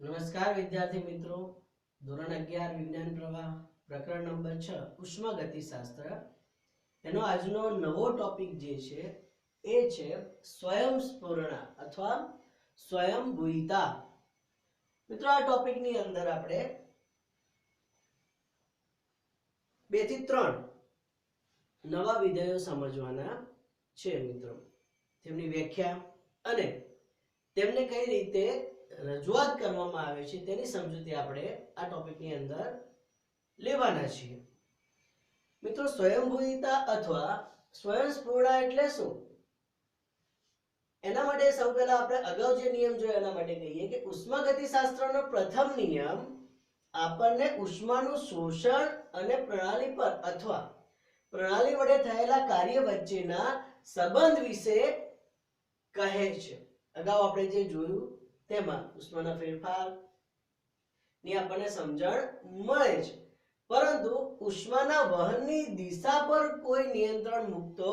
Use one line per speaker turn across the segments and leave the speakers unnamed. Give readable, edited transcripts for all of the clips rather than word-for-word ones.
નમસ્કાર વિદ્યાર્થી મિત્રો, ધોરણ 11 વિજ્ઞાન પ્રવાહ પ્રકરણ નંબર 6 ઉષ્માગતિશાસ્ત્ર એનો આજનો નવો ટોપિક જે છે એ છે સ્વયંસ્ફુરણા અથવા સ્વયંભૂયતા. મિત્રો આ ટોપિકની અંદર આપણે 2 થી 3 નવા વિધેયો સમજવાના છે મિત્રો. તેમની વ્યાખ્યા અને તેમને કઈ રીતે રજૂઆત કરવામાં આવે છે તેની સમજૂતી આપણે આ ટોપિકની અંદર લેવાના છીએ. મિત્રો સ્વયંભૂયતા અથવા સ્વયંસ્ફુરણા એટલે શું? એના માટે સૌ પહેલા આપણે અગાઉ જે નિયમ જોયો એના માટે કહીએ કે ઉષ્માગતિશાસ્ત્રનો પ્રથમ નિયમ આપણને ઉષ્માનું શોષણ અને પ્રણાલી પર અથવા પ્રણાલી વડે થયેલા કાર્ય વચ્ચેના સંબંધ વિશે કહે છે. અગાઉ આપણે જે જોયું તેમાં ઉષ્માના ફેરફાર ની આપણને સમજણ મળે છે, પરંતુ ઉષ્માના વહનની દિશા પર કોઈ નિયંત્રણ મૂકતો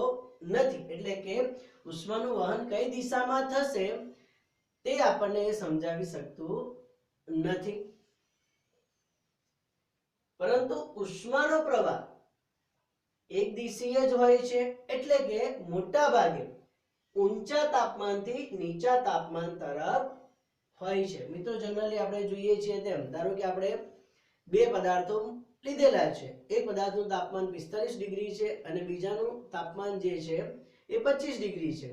નથી. એટલે કે ઉષ્માનું વહન કઈ દિશામાં થશે તે આપણને સમજાવી શકતું નથી, પરંતુ ઉષ્માનો પ્રવાહ એક દિશીય જ હોય છે. એટલે કે મોટા ભાગે ઊંચા તાપમાનથી નીચા તાપમાન તરફ હોય છે. મિત્રો જનરલી આપણે જોઈએ છીએ તેમ, ધારો કે આપણે બે પદાર્થો લીધેલા છે. એક પદાર્થનું તાપમાન 45 ડિગ્રી છે અને બીજાનું તાપમાન જે છે એ 25 ડિગ્રી છે.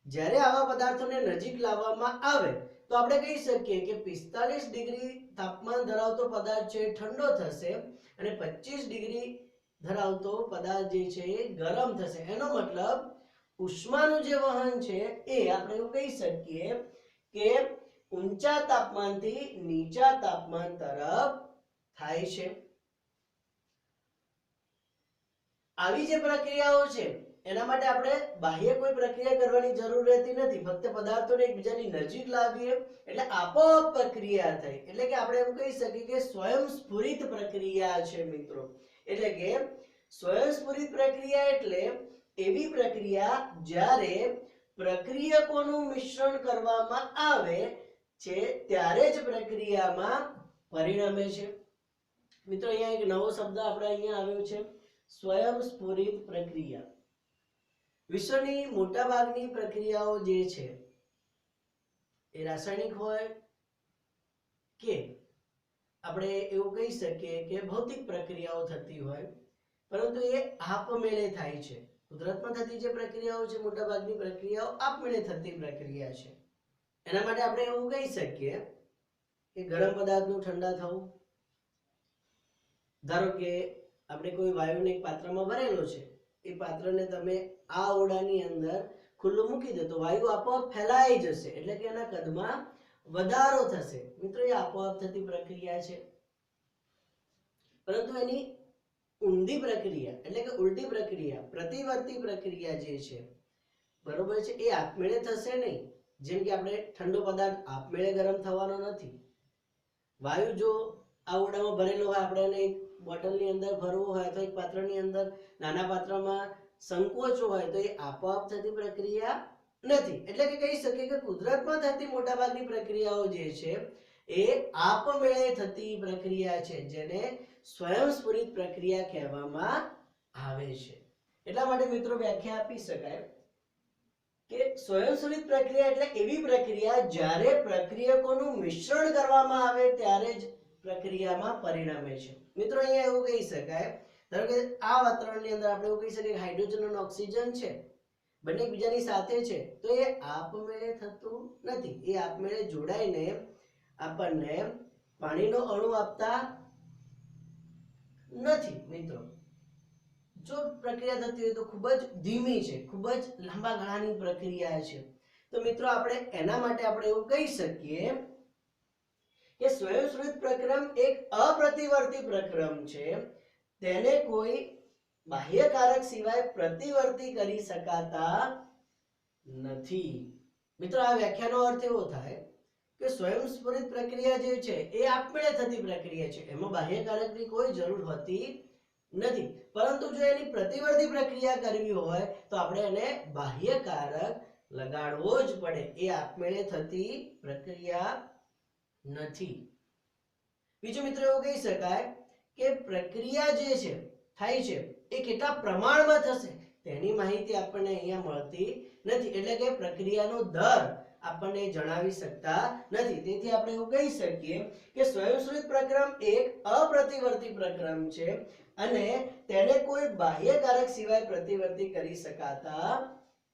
જ્યારે આવા પદાર્થોને નજીક લાવવામાં આવે તો આપણે કહી શકીએ કે 45 ડિગ્રી તાપમાન ધરાવતો પદાર્થ છે ઠંડો થશે અને 25 ડિગ્રી ધરાવતો પદાર્થ જે છે એ ગરમ થશે. એનો મતલબ ઉષ્માનું જે વહન છે એ આપણે એવું કહી શકીએ કે ઊંચા તાપમાનથી નીચા તાપમાન તરફ થાય છે. આવી જે પ્રક્રિયાઓ છે એના માટે આપણે બાહ્ય કોઈ પ્રક્રિયા કરવાની જરૂર રહેતી નથી. ફક્ત પદાર્થોને એકબીજાની નજીક લાવીએ એટલે આપોઆપ પ્રક્રિયા થાય. એટલે કે આપણે એમ કહી શકીએ કે સ્વયંસ્ફુરિત પ્રક્રિયા છે મિત્રો. એટલે કે સ્વયંસ્ફુરિત પ્રક્રિયા એટલે એવી પ્રક્રિયા જ્યારે પ્રક્રિયકોનું મિશ્રણ કરવામાં આવે છે ત્યારે જ પ્રક્રિયામાં પરિણમે છે. મિત્રો અહીંયા એક નવો શબ્દ આપણે અહીંયા આવ્યો છે, સ્વયંસ્ફુરિત પ્રક્રિયા. વિશ્વની મોટાભાગની પ્રક્રિયાઓ જે છે એ રાસાયણિક હોય કે આપણે એવું કહી શકીએ કે ભૌતિક પ્રક્રિયાઓ થતી હોય, પરંતુ એ આપમેળે થાય છે. કુદરતમાં થતી જે પ્રક્રિયાઓ છે મોટાભાગની પ્રક્રિયાઓ આપમેળે થતી પ્રક્રિયા છે. એના માટે આપણે એવું કહી શકીએ કે ગરમ પદાર્થનું ઠંડા થવું. ધારો કે આપણે કોઈ વાયુને એક પાત્રમાં ભરેલો છે, એ પાત્રને તમે આ ઓરડાની અંદર ખુલ્લું મૂકી દો તો વાયુ આપોઆપ ફેલાઈ જશે, એટલે કે એના કદમાં વધારો થશે. મિત્રો એ આપોઆપ થતી પ્રક્રિયા છે, પરંતુ એની ઊંધી પ્રક્રિયા એટલે કે ઉલટી પ્રક્રિયા, પ્રતિવર્તી પ્રક્રિયા જે છે બરોબર છે, એ આપમેળે થશે નહીં. જેમ કે આપણે ઠંડો પદાર્થ આપમેળે ગરમ થવાનો નથી. વાયુ જો આ ઓરડામાં ભરેલો હોય, આપણે એને એક બોટલની અંદર ભરવું હોય તો એક પાત્રની અંદર નાના પાત્રમાં સંકોચો હોય તો એ આપોઆપ થતી પ્રક્રિયા નથી. એટલે કે કહી શકીએ કે કુદરતમાં થતી મોટાભાગની પ્રક્રિયાઓ જે છે એ આપમેળે થતી પ્રક્રિયા છે, જેને સ્વયંસ્ફુરિત પ્રક્રિયા કહેવામાં આવે છે. એટલા માટે મિત્રો વ્યાખ્યા આપી શકાય કે સ્વયંસ્ફુરિત પ્રક્રિયા એટલે એવી પ્રક્રિયા જ્યારે પ્રક્રિયકોનું મિશ્રણ કરવામાં આવે ત્યારે જ પ્રક્રિયામાં પરિણમે છે. મિત્રો અહીંયા એવું કહી શકાય, ધારો કે આ વાતાવરણની અંદર આપણે એવું કહી શકીએ કે હાઇડ્રોજન અને ઓક્સિજન છે, બંને એકબીજાની સાથે છે, તો એ આપમેળે થતું નથી. એ આપમેળે જોડાઈને આપણને પાણીનો અણુ આપતા નથી. મિત્રો જો પ્રક્રિયા થતી હોય તો ખૂબ જ ધીમી છે, ખૂબ જ લાંબા ગાળાની પ્રક્રિયા છે. તો મિત્રો આપણે એના માટે આપણે એવું કહી શકીએ કે સ્વયંસ્ફુરિત પ્રક્રમ એક અપ્રતિવર્તી પ્રક્રમ છે. તેને કોઈ બાહ્ય કારક સિવાય પ્રતિવર્તી કરી શકાતા નથી. મિત્રો આ વ્યાખ્યાનો અર્થ એવો થાય કે સ્વયંસ્ફુરિત પ્રક્રિયા જે છે એ આપમેળે થતી પ્રક્રિયા છે, એમાં બાહ્ય કારકની કોઈ જરૂર હોતી નથી. પરંતુ જો એની પ્રતિવર્તી પ્રક્રિયા કરવી હોય તો આપણે એને બાહ્યકારક લગાડવો જ પડે. એ આપમેળે થતી પ્રક્રિયા નથી. બીજું મિત્રો એવું કહી શકાય કે પ્રક્રિયા જે છે થાય છે એ કેટલા પ્રમાણમાં થશે તેની માહિતી આપણને અહીંયા મળતી નથી, એટલે કે પ્રક્રિયાનો દર આપણને જણાવી શકતા નથી. તેથી આપણે એવું કહી શકીએ કે સ્વયંશ્રિત પ્રક્રમ એક અપ્રતિવર્તી પ્રક્રમ છે અને તેને કોઈ બાહ્ય કારક સિવાય પ્રતિવર્તી કરી શકાતા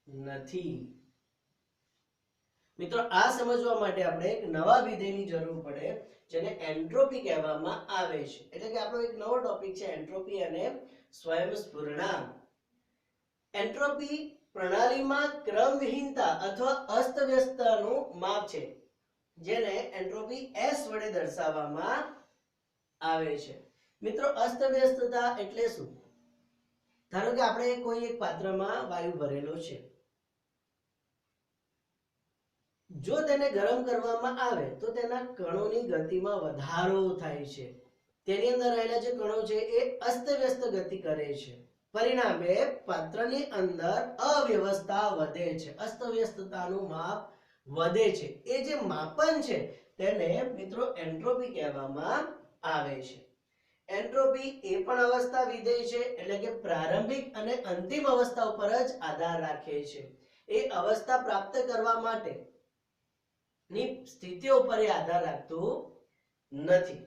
નથી. મિત્રો આ સમજવા માટે આપણે એક નવા વિધેયની જરૂર પડે જેને એન્ટ્રોપી કહેવામાં આવે છે. એટલે કે આપણો એક નવો ટોપિક છે એન્ટ્રોપી અને સ્વયંસ્ફુરણા. એન્ટ્રોપી પ્રણાલીમાં ક્રમવિહીનતા અથવા અસ્તવ્યસ્તતાનું માપ છે જેને એન્ટ્રોપી S વડે દર્શાવવામાં આવે છે. મિત્રો અસ્તવ્યસ્તતા એટલે શું? ધારો કે આપણે કોઈ એક પાત્રમાં વાયુ ભરેલો છે, જો તેને ગરમ કરવામાં આવે તો તેના કણોની ગતિમાં વધારો થાય છે. તેની અંદર રહેલા જે કણો છે એ અસ્તવ્યસ્ત ગતિ કરે છે. પરિણામે પાત્રની અંદર અવ્યવસ્થા વધે છે, અસ્તવ્યસ્તતાનું માપ વધે છે. એ જે માપન છે તેને મિત્રો એન્ટ્રોપી કહેવામાં આવે છે. એન્ટ્રોપી એ પણ અવસ્થા વિધેય છે, એટલે કે પ્રારંભિક અને અંતિમ અવસ્થા ઉપર જ આધાર રાખે છે. એ અવસ્થા પ્રાપ્ત કરવા માટે ની સ્થિતિઓ પર આધાર રાખતું નથી.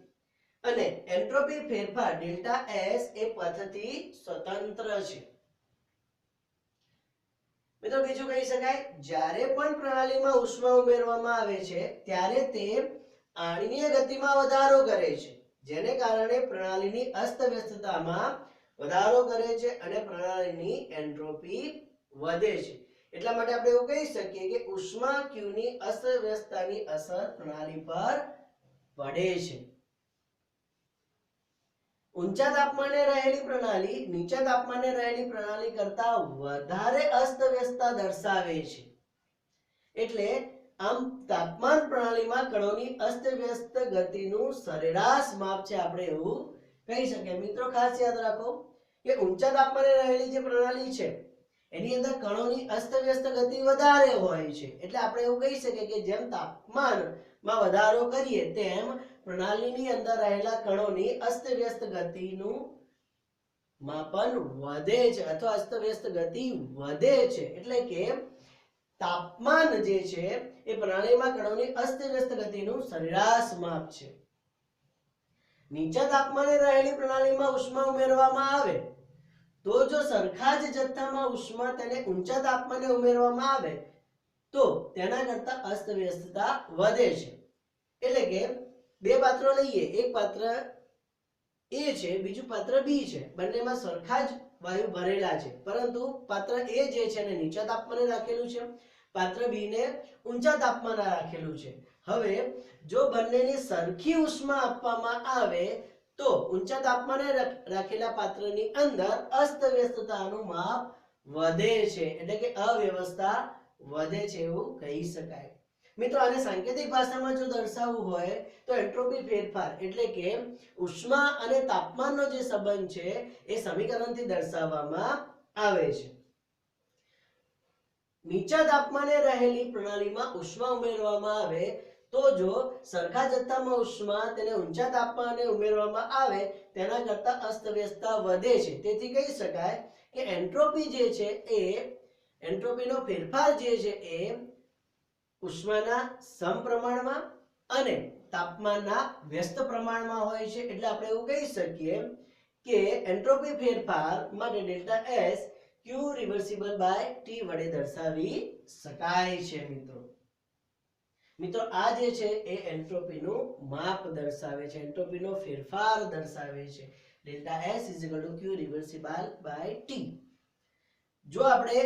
અને એન્ટ્રોપી ફેરફાર ડેલ્ટા S એ પથથી સ્વતંત્ર છે. મિત્રો બીજું કહી શકાય જ્યારે પણ પ્રણાલીમાં ઉષ્મા ઉમેરવામાં આવે છે ત્યારે તે આણ્વીય ગતિમાં વધારો કરે છે, જેને કારણે પ્રણાલીની અસ્તવ્યસ્તતામાં વધારો કરે છે અને પ્રણાલીની એન્ટ્રોપી વધે છે. એટલા માટે આપણે એવું કહી શકીએ કે ઉષ્મા Q ની અસ્તવ્યસ્તતાની અસર પ્રણાલી પર પડે છે. ઊંચા તાપમાને રહેલી પ્રણાલી નીચા તાપમાને રહેલી પ્રણાલી કરતા વધારે અસ્તવ્યસ્તતા દર્શાવે છે. એટલે આમ તાપમાન પ્રણાલીમાં કણોની અસ્તવ્યસ્ત ગતિનું સરેરાશ માપ છે, આપણે એવું કહી શકીએ. મિત્રો ખાસ યાદ રાખો કે ઊંચા તાપમાને રહેલી જે પ્રણાલી છે એની અંદર કણોની અસ્તવ્યસ્ત ગતિ વધારે હોય છે. એટલે આપણે એવું કહી શકીએ કે જેમ તાપમાનમાં વધારો કરીએ તેમ પ્રણાલીની અંદર રહેલા કણોની અસ્તવ્યસ્ત ગતિનું માપન વધે છે અથવા અસ્તવ્યસ્ત ગતિ વધે છે. એટલે કે તાપમાન જે છે એ પ્રણાલીમાં કણોની અસ્તવ્યસ્ત ગતિનું સરેરાશ માપ છે. નીચા તાપમાને રહેલી પ્રણાલીમાં ઉષ્મા ઉમેરવામાં આવે તો જો સરખા જ જથ્થામાં ઉષ્મા તેને ઊંચા તાપમાને ઉમેરવામાં આવે તો તેના કરતા અસ્તવ્યસ્તતા વધે છે. એટલે કે બે પાત્રો લઈએ, એક પાત્ર A છે, બીજું પાત્ર B છે. બંનેમાં સરખા જ વાયુ ભરેલા છે, પરંતુ પાત્ર A જે છે એને નીચા તાપમાને રાખેલું છે, પાત્ર B ને ઊંચા તાપમાને રાખેલું છે. હવે જો બંનેની સરખી ઉષ્મા આપવામાં આવે તો ઊંચા તાપમાને રાખેલા પાત્રની અંદર અસ્તવ્યસ્તતાનું માપ વધે છે, એટલે કે અવ્યવસ્થા વધે છે એવું કહી શકાય. મિત્રો આને સાંકેતિક ભાષામાં જો દર્શાવવું હોય તો એન્ટ્રોપી ફેરફાર એટલે કે ઉષ્મા અને તાપમાનનો જે સંબંધ છે એ સમીકરણથી દર્શાવવામાં આવે છે. નીચા તાપમાને રહેલી પ્રણાલીમાં ઉષ્મા ઉમેરવામાં આવે તો જો સરખા જથ્થામાં ઉષ્મા તેને ઊંચા તાપમાને ઉમેરવામાં આવે તેના કરતા અસ્તવ્યસ્તતા વધે છે. તેથી કહી શકાય કે એન્ટ્રોપી જે છે એ એન્ટ્રોપીનો ફેરફાર જે છે એ ઉષ્માના સમપ્રમાણમાં અને તાપમાનના વ્યસ્ત પ્રમાણમાં હોય છે. એટલે આપણે એવું કહી શકીએ કે એન્ટ્રોપી ફેરફાર માટે delta S Q reversible by T વડે દર્શાવી શકાય છે. મિત્રો આ જે છે એ એન્ટ્રોપીનું માપ દર્શાવે છે, એન્ટ્રોપીનો ફેરફાર દર્શાવે છે. Delta S Q reversible by T. જો આપણે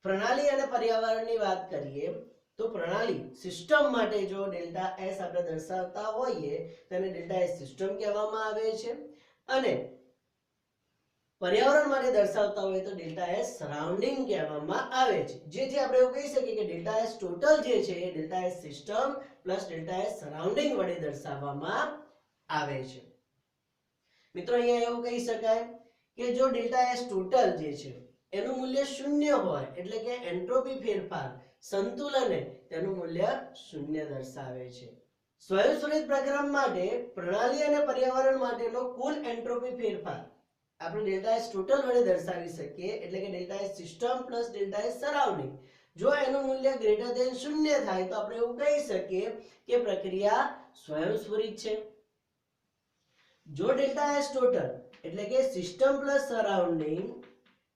પ્રણાલી અને પર્યાવરણની વાત કરીએ તો પ્રણાલી સિસ્ટમ માટે જો ડેલ્ટા S આપણે દર્શાવતા હોઈએ તેને ડેલ્ટા S સિસ્ટમ કહેવામાં આવે છે અને પર્યાવરણ માટે દર્શાવતા હોય તો ડેલ્ટા S સરાઉન્ડિંગ કહેવામાં આવે છે. જેથી આપણે એવું કહી શકીએ કે ડેલ્ટા S ટોટલ જે છે એ delta S system plus delta S surrounding વડે દર્શાવવામાં આવે છે. મિત્રો અહીંયા એવું કહી શકાય કે જો ડેલ્ટા S ટોટલ જે છે એનું મૂલ્ય શૂન્ય હોય એટલે કે એન્ટ્રોપી ફેરફાર સંતુલને તેનું મૂલ્ય શૂન્ય દર્શાવે છે. સ્વયંસ્ફુરિત પ્રક્રમ માટે પ્રણાલી અને પર્યાવરણ માટેનો કુલ એન્ટ્રોપી ફેરફાર આપણે ડેલ્ટા એસ ટોટલ વડે દર્શાવી શકીએ, એટલે કે delta S system plus delta S surrounding. જો એનું મૂલ્ય ગ્રેટર ધેન 0 થાય તો આપણે એવું કહી શકીએ કે પ્રક્રિયા સ્વયંસ્ફુરિત છે. જો ડેલ્ટા એસ ટોટલ એટલે કે system plus surrounding,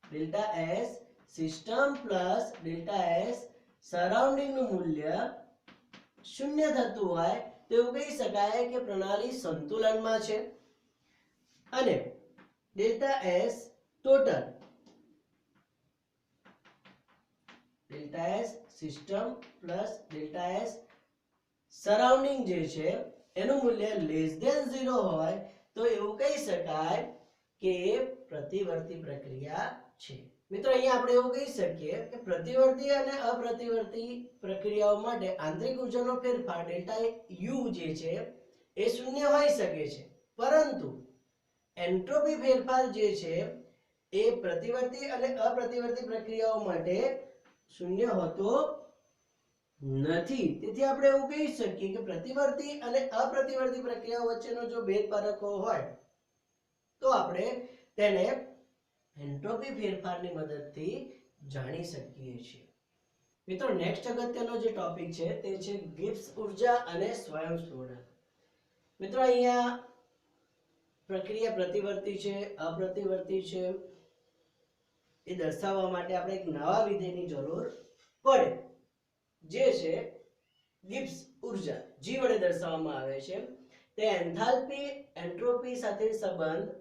delta S system plus delta S surrounding નું મૂલ્ય 0 થતું હોય તો એવું કહી શકાય કે પ્રણાલી સંતુલનમાં છે. અને delta S total delta S system plus delta S surrounding જે છે એનું મૂલ્ય લેસ ધેન 0 હોય તો એવું કહી શકાય કે પ્રતિવર્તી પ્રક્રિયા છે. મિત્રો અહીંયા આપણે એવું કહી શકીએ કે પ્રતિવર્તી અને અપ્રતિવર્તી પ્રક્રિયાઓ માટે આંતરિક ઊર્જાનો ફેરફાર ડેલ્ટા યુ જે છે એ 0 હોઈ શકે છે, પરંતુ એન્ટ્રોપી ફેરફાર જે છે એ પ્રતિવર્તી અને અપ્રતિવર્તી પ્રક્રિયાઓ માટે 0 હોતો નથી. તેથી આપણે એવું કહી શકીએ કે પ્રતિવર્તી અને અપ્રતિવર્તી પ્રક્રિયાઓ વચ્ચેનો જો ભેદ પારખવો હોય તો આપણે તેને એન્ટ્રોપી ફેરફારની મદદથી જાણી શકીએ છીએ. મિત્રો નેક્સ્ટ અગત્યનો જે ટોપિક છે તે છે ગિબ્સ ઊર્જા અને સ્વયંસ્ફુરણ. મિત્રો અહીંયા પ્રક્રિયા પ્રતિવર્તી છે અપ્રતિવર્તી છે એ દર્શાવવા માટે આપણે એક નવા વિધેયની જરૂર પડે, જે છે ગિબ્સ ઊર્જા. જી વડે દર્શાવવામાં આવે છે. તે એન્થાલ્પી એન્ટ્રોપી સાથે સંબંધ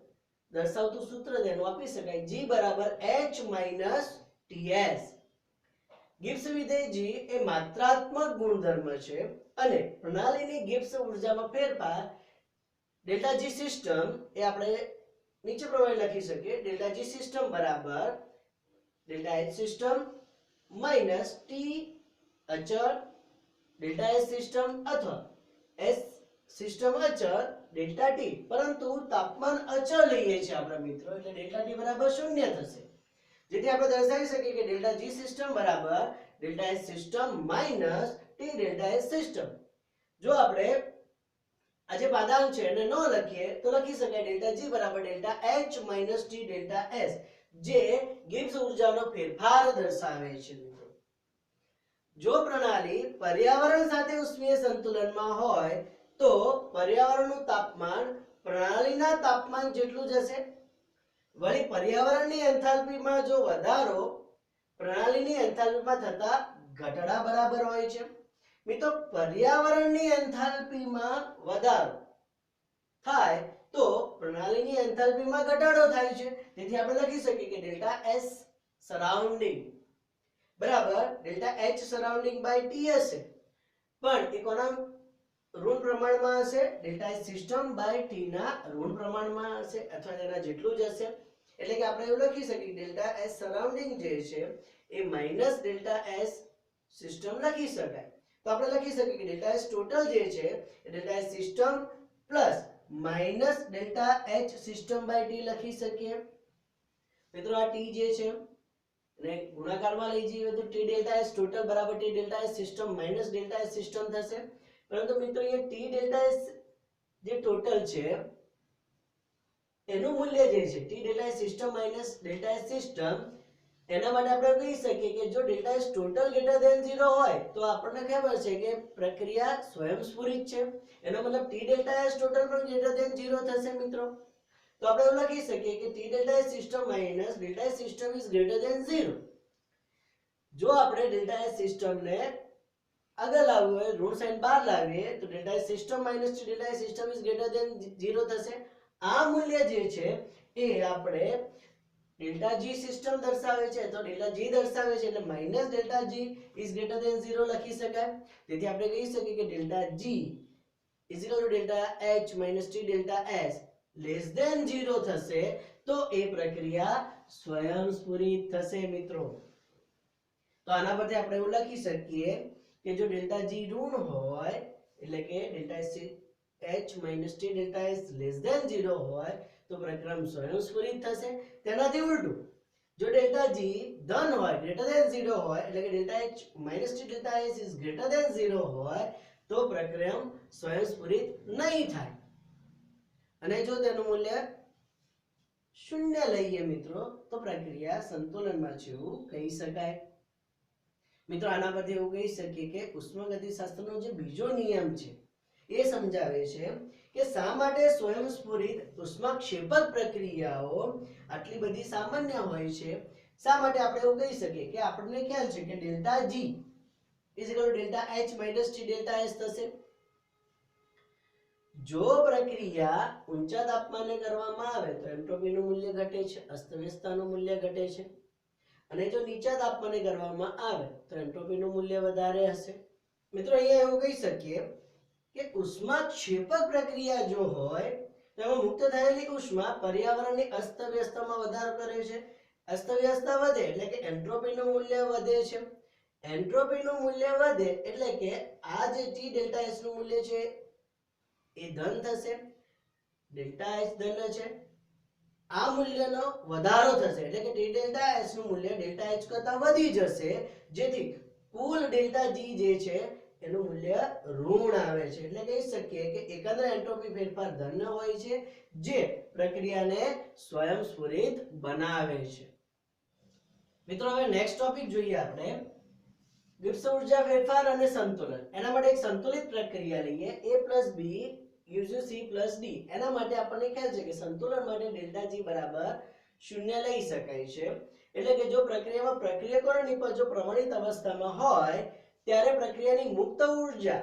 દર્શાવતું સૂત્ર તેનું આપી શકાય, G બરાબર H માઈનસ TS. ગિબ્સ વિધેય G એ માત્રાત્મક ગુણધર્મ છે અને પ્રણાલીની ગિબ્સ ઊર્જામાં ફેરફાર ડેલ્ટા G સિસ્ટમ એ આપણે નીચે પ્રમાણે લખી શકીએ, ડેલ્ટા G સિસ્ટમ બરાબર delta H system minus T અચળ ડેલ્ટા S સિસ્ટમ અથવા S સિસ્ટમ અચળ ડેલ્ટા T, પરંતુ તાપમાન અચળ લઈએ છીએ આપણા મિત્રો, એટલે ડેલ્ટા T બરાબર 0 થશે. જેથી આપણે દર્શાવી શકીએ કે ડેલ્ટા G સિસ્ટમ બરાબર delta S system minus T delta S system. જો આપણે આ જે પાદાંક છે એને ન લખીએ તો લખી શકાય ડેલ્ટા G બરાબર delta H minus T delta S, જે ગિબ્સ ઊર્જાનો ફેરફાર દર્શાવે છે. જો પ્રણાલી પર્યાવરણ સાથે ઉષ્મીય સંતુલનમાં હોય તો પર્યાવરણનું તાપમાન પ્રણાલીના તાપમાન જેટલું જ હશે. વળી પર્યાવરણની એન્થાલ્પીમાં જો વધારો પ્રણાલીની એન્થાલ્પીમાં થતા ઘટાડા બરાબર હોય છે. મિત્રો પર્યાવરણની એન્થાલ્પીમાં વધારો થાય તો પ્રણાલીની એન્થાલ્પીમાં ઘટાડો થાય છે. તેથી આપણે લખી શકીએ કે ડેલ્ટા S સરાઉન્ડિંગ બરાબર delta H surrounding by T હશે, પણ એ કોના ઋણ પ્રમાણમાં હશે? Delta S system by T ના ઋણ પ્રમાણમાં હશે અથવા તેના જેટલું જ હશે. એટલે કે આપણે એવું લખી શકીએ ડેલ્ટા S સરાઉન્ડિંગ જે છે એ માઈનસ ડેલ્ટા S સિસ્ટમ લખી શકાય. તો આપણે લખી શકીએ કે ડેલ્ટા S ટોટલ જે છે એ delta S system plus minus delta H system by T લખી શકીએ. મિત્રો આ T જે છે ને ગુણાકારમાં લઈ જઈએ તો T ડેલ્ટા S ટોટલ બરાબર T delta S system minus delta S system થશે. પરંતુ મિત્રો અહીંયા T ડેલ્ટા S જે ટોટલ છે એનું મૂલ્ય જે છે T delta S system minus delta S system, એના માટે આપણે કહી શકીએ કે જો delta S total greater than 0 હોય તો આપણને ખબર છે કે પ્રક્રિયા સ્વયંસ્ફુરિત છે. એનો મતલબ T ડેલ્ટા S ટોટલ પણ ગ્રેટર ધેન 0 થશે મિત્રો. તો આપણે એવું લખી શકીએ કે T delta S system minus delta S system is greater than 0. જો આપણે ડેલ્ટા S સિસ્ટમ ને આગળ લાવવું હોય, ઋણ સાઇન બહાર લાવીએ તો delta S system minus T delta S system is greater than 0 થશે. આ મૂલ્ય જે છે એ આપણે ડેલ્ટા G સિસ્ટમ દર્શાવે છે તો ડેલ્ટા G દર્શાવે છે એટલે minus delta G is greater than 0 લખી શકાય. તેથી આપણે કહી શકીએ કે delta G is equal to delta H minus T delta S less than 0 થશે તો એ પ્રક્રિયા સ્વયંસ્ફુરિત થશે મિત્રો. તો આના પરથી આપણે એવું લખી શકીએ કે જો ડેલ્ટા G ઋણ હોય એટલે કે delta H minus T delta S less than 0 હોય તો પ્રક્રિયા સ્વયંસ્ફુરિત થશે. તેનાથી ઉલટું જો ડેલ્ટા G ધન હોય ગ્રેટર ધેન 0 હોય એટલે કે delta H minus T delta S is greater than 0 હોય તો પ્રક્રિયા સ્વયંસ્ફુરિત નહીં થાય. અને જો તેનું મૂલ્ય શૂન્ય લઈએ મિત્રો તો પ્રક્રિયા સંતુલનમાં છે એવું કહી શકાય. મિત્રો આના પરથી એવું કહી શકીએ કે ઉષ્માગતિશાસ્ત્રનો જે બીજો નિયમ છે એ સમજાવે છે કે શા માટે સ્વયંસ્ફુરિત ઉષ્માક્ષેપક પ્રક્રિયાઓ આટલી બધી સામાન્ય હોય છે. શા માટે આપણે એવું કહી શકીએ કે આપણને ખ્યાલ છે કે delta G delta H minus T delta S થશે. જો પ્રક્રિયા ઊંચા તાપમાને કરવામાં આવે તો એન્ટ્રોપીનું મૂલ્ય ઘટે છે, અસ્તવ્યસ્તતાનું મૂલ્ય ઘટે છે. અને જો નીચા તાપમાને કરવામાં આવે તો એન્ટ્રોપીનું મૂલ્ય વધારે હશે. મિત્રો અહીંયા એવું કહી શકીએ કે ઉષ્માક્ષેપક પ્રક્રિયા જો હોય તો એમાં મુક્ત થયેલી ઉષ્મા પર્યાવરણની અસ્તવ્યસ્તતામાં વધારો કરે છે. અસ્તવ્યસ્તતા વધે એટલે કે એન્ટ્રોપીનું મૂલ્ય વધે છે. એન્ટ્રોપીનું મૂલ્ય વધે એટલે કે આ જે ટી ડેલ્ટા એસ નું મૂલ્ય છે એ ધન થશે. ડેલ્ટા એચ ધન છે, આ મૂલ્યનો વધારો થશે એટલે કે ટી ડેલ્ટા એસ નું મૂલ્ય ડેલ્ટા એચ કરતા વધી જશે, જેથી કુલ ડેલ્ટા જી જે છે એનું મૂલ્ય ઋણ આવે છે. એટલે કહી શકીએ કે એકંદર એન્ટ્રોપી ફેરફાર ધન હોય છે જે પ્રક્રિયાને સ્વયંસ્ફુરિત બનાવે છે. મિત્રો હવે નેક્સ્ટ ટોપિક જોઈએ આપણે ગિબ્સ ઉર્જા ફેરફાર અને સંતુલન. એના માટે એક સંતુલિત પ્રક્રિયા લઈએ a + b = c + d. એના માટે આપણને ખ્યાલ છે કે સંતુલન માટે ડેલ્ટા જી બરાબર 0 લઈ શકાય છે. એટલે કે જો પ્રક્રિયામાં પ્રક્રિયકો અને નિપજો પ્રમાણિત અવસ્થામાં હોય ત્યારે પ્રક્રિયાની મુક્ત ઉર્જા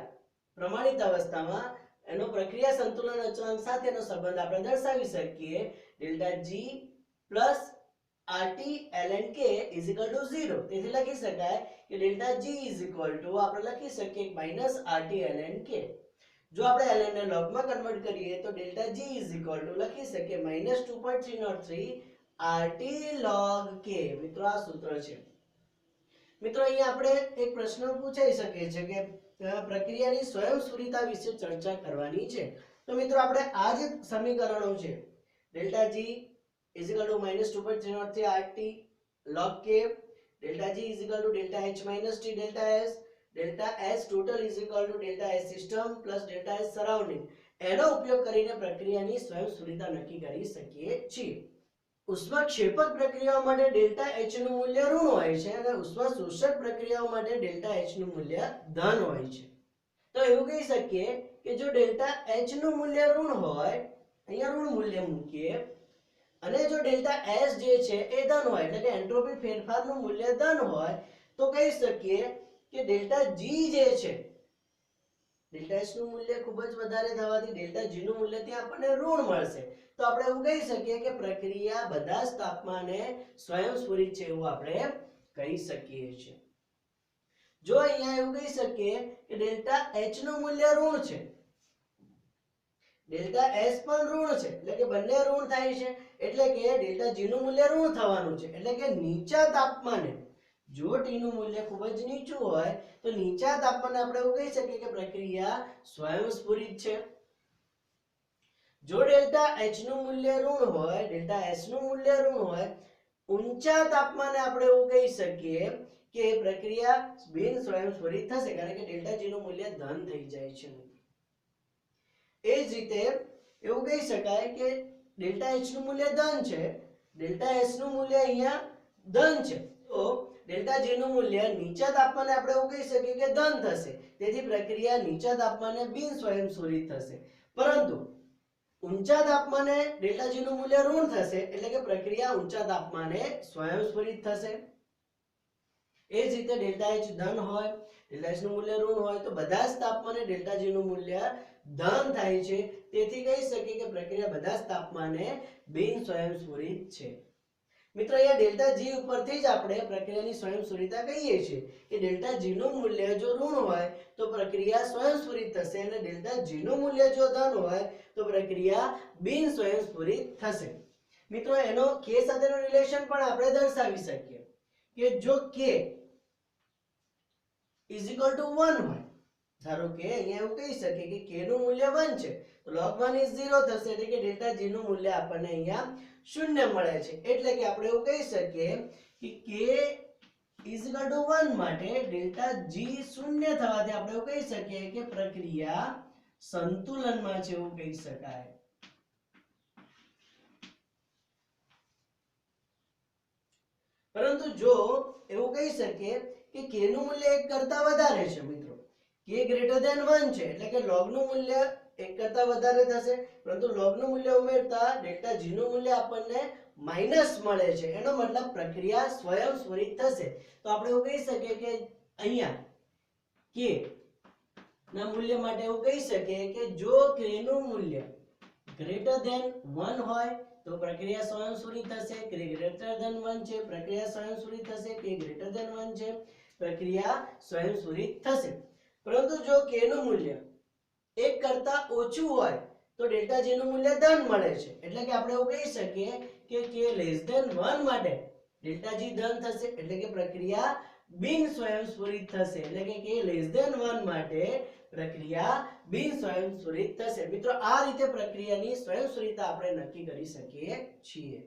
પ્રમાણિત અવસ્થામાં એનો પ્રક્રિયા સંતુલન અચળાંક સાથેનો સંબંધ આપણે દર્શાવી શકીએ delta G + RT ln k = 0. તેથી લખી શકાય કે ડેલ્ટા જી આપણે લખી શકીએ -RT ln k. જો આપણે ln ને log માં કન્વર્ટ કરીએ તો ડેલ્ટા જી લખી શકીએ -2.303 RT log k. મિત્રો આ સૂત્ર છે. મિત્રો અહીંયા આપણે એક પ્રશ્ન પૂછાઈ શકે છે કે પ્રક્રિયાની સ્વયંસ્ફુરિતતા વિશે ચર્ચા કરવાની છે. તો મિત્રો આપણે આ જે સમીકરણો છે delta G -2.303 RT log k, delta G delta H minus T delta S, delta S total delta S system plus delta S surrounding. એનો ઉપયોગ કરીને પ્રક્રિયાની સ્વયંસ્ફુરિતતા નક્કી કરી શકીએ છીએ. ઉષ્માક્ષેપક પ્રક્રિયાઓ માટે ડેલ્ટા H નું મૂલ્ય ઋણ હોય છે અને ઉષ્મા શોષક પ્રક્રિયાઓ માટે ડેલ્ટા H નું મૂલ્ય ધન હોય છે. તો એવું કહી શકીએ કે જો ડેલ્ટા H નું મૂલ્ય ઋણ હોય, અહીંયા ઋણ મૂલ્ય મૂકીએ, અને જો ડેલ્ટા S જે છે એ ધન હોય એટલે કે એન્ટ્રોપી ફેરફારનું મૂલ્ય ધન હોય તો કહી શકીએ કે ડેલ્ટા G જે છે ડેલ્ટા S નું મૂલ્ય ખૂબ જ વધારે થવાથી ડેલ્ટા G નું મૂલ્ય ત્યાં આપણને ઋણ મળશે. તો આપણે એવું કહી શકીએ કે પ્રક્રિયા બધા જ તાપમાને સ્વયંસ્ફુરિત છે એવું આપણે કહી શકીએ છીએ. જો અહીંયા એવું કહી શકીએ કે ડેલ્ટા H નું મૂલ્ય ઋણ છે, ડેલ્ટા S પણ ઋણ છે એટલે કે બંને ઋણ થાય છે એટલે કે ડેલ્ટા G નું મૂલ્ય ઋણ થવાનું છે. એટલે કે નીચા તાપમાને જો T નું મૂલ્ય ખૂબ જ નીચું હોય તો નીચા તાપમાને આપણે એવું કહી શકીએ કે પ્રક્રિયા સ્વયંસ્ફુરિત છે. જો ડેલ્ટા H નું મૂલ્ય ઋણ હોય, ડેલ્ટા S નું મૂલ્ય ઋણ હોય, ઊંચા તાપમાને આપણે એવું કહી શકીએ કે પ્રક્રિયા બિન સ્વયંસ્ફુરિત થશે કારણ કે ડેલ્ટા G નું મૂલ્ય ધન થઈ જાય છે. એ જ રીતે એવું કહી શકાય કે ડેલ્ટા H નું મૂલ્ય ધન છે, ડેલ્ટા S નું મૂલ્ય અહીંયા ધન છે, તો ડેલ્ટા G નું મૂલ્ય નીચા તાપમાને આપણે એવું કહી શકીએ કે ધન થશે. તેથી પ્રક્રિયા નીચા તાપમાને બિન સ્વયંસ્ફુરિત થશે. પરંતુ ઊંચા તાપમાને ડેલ્ટા G નું મૂલ્ય ઋણ થશે એટલે કે પ્રક્રિયા ઊંચા તાપમાને સ્વયંસ્ફુરિત થશે. એ જ રીતે ડેલ્ટા H ધન હોય, ડેલ્ટા S નું મૂલ્ય ઋણ હોય તો બધા જ તાપમાને ડેલ્ટા G નું મૂલ્ય ધન થાય છે. તેથી કહી શકીએ કે પ્રક્રિયા બધા જ તાપમાને બિન સ્વયંસ્ફુરિત છે. મિત્રો અહીંયા ડેલ્ટા G ઉપરથી જ આપણે પ્રક્રિયાની સ્વયંસ્ફુરિતતા કહીએ છીએ કે ડેલ્ટા G નું મૂલ્ય જો ઋણ હોય તો પ્રક્રિયા સ્વયંસ્ફુરિત થશે અને ડેલ્ટા G નું મૂલ્ય જો ધન હોય તો પ્રક્રિયા બિન સ્વયંસ્ફુરિત થશે. મિત્રો એનો k સાથેનો રિલેશન પણ આપણે દર્શાવી શકીએ કે જો k = 1 હોય, ધારો કે અહીંયા એવું કહી શકીએ કે k નું મૂલ્ય 1 છે તો log 1 = 0 થશે એટલે કે ડેલ્ટા G નું મૂલ્ય આપણને અહીંયા 0 મળે છે. એટલે કે આપણે એવું કહી શકીએ કે k ઇઝ ઇક્વલ ટુ 1 માટે ડેલ્ટા જી શૂન્ય થવાથી આપણે એવું કહી શકીએ કે પ્રક્રિયા સંતુલનમાં છે એવું કહી શકાય. પરંતુ જો એવું કહી શકીએ કે k નું મૂલ્ય 1 કરતા વધારે છે મિત્રો, k ગ્રેટર ધેન 1 છે એટલે કે log નું મૂલ્ય 1 કરતા વધારે થશે, પરંતુ log નું મૂલ્ય ઉમેરતા ડેલ્ટા g નું મૂલ્ય આપણને માઈનસ મળે છે, એનો મતલબ પ્રક્રિયા સ્વયંસ્ફુરિત થશે. તો આપણે એવું કહી શકીએ કે અહીંયા k ના મૂલ્ય માટે એવું કહી શકીએ કે જો k નું મૂલ્ય ગ્રેટર ધેન 1 હોય તો પ્રક્રિયા સ્વયંસ્ફુરિત થશે, k ગ્રેટર ધેન 1 છે પ્રક્રિયા સ્વયંસ્ફુરિત થશે, k ગ્રેટર ધેન 1 છે પ્રક્રિયા સ્વયંસ્ફુરિત થશે. પરંતુ જો k નું મૂલ્ય 1 કરતા ઓછું હોય તો ડેલ્ટા g નું મૂલ્ય ધન મળે છે, એટલે કે આપણે એવું કહી શકીએ કે k લેસ ધેન 1 માટે ડેલ્ટા g ધન થશે, એટલે કે પ્રક્રિયા બિન સ્વયંસ્ફુરિત થશે, એટલે કે k લેસ ધેન 1 માટે પ્રક્રિયા બિન સ્વયંસ્ફુરિત થશે. મિત્રો આ રીતે પ્રક્રિયાની સ્વયંસ્ફુરિતતા આપણે નક્કી કરી શકીએ છીએ.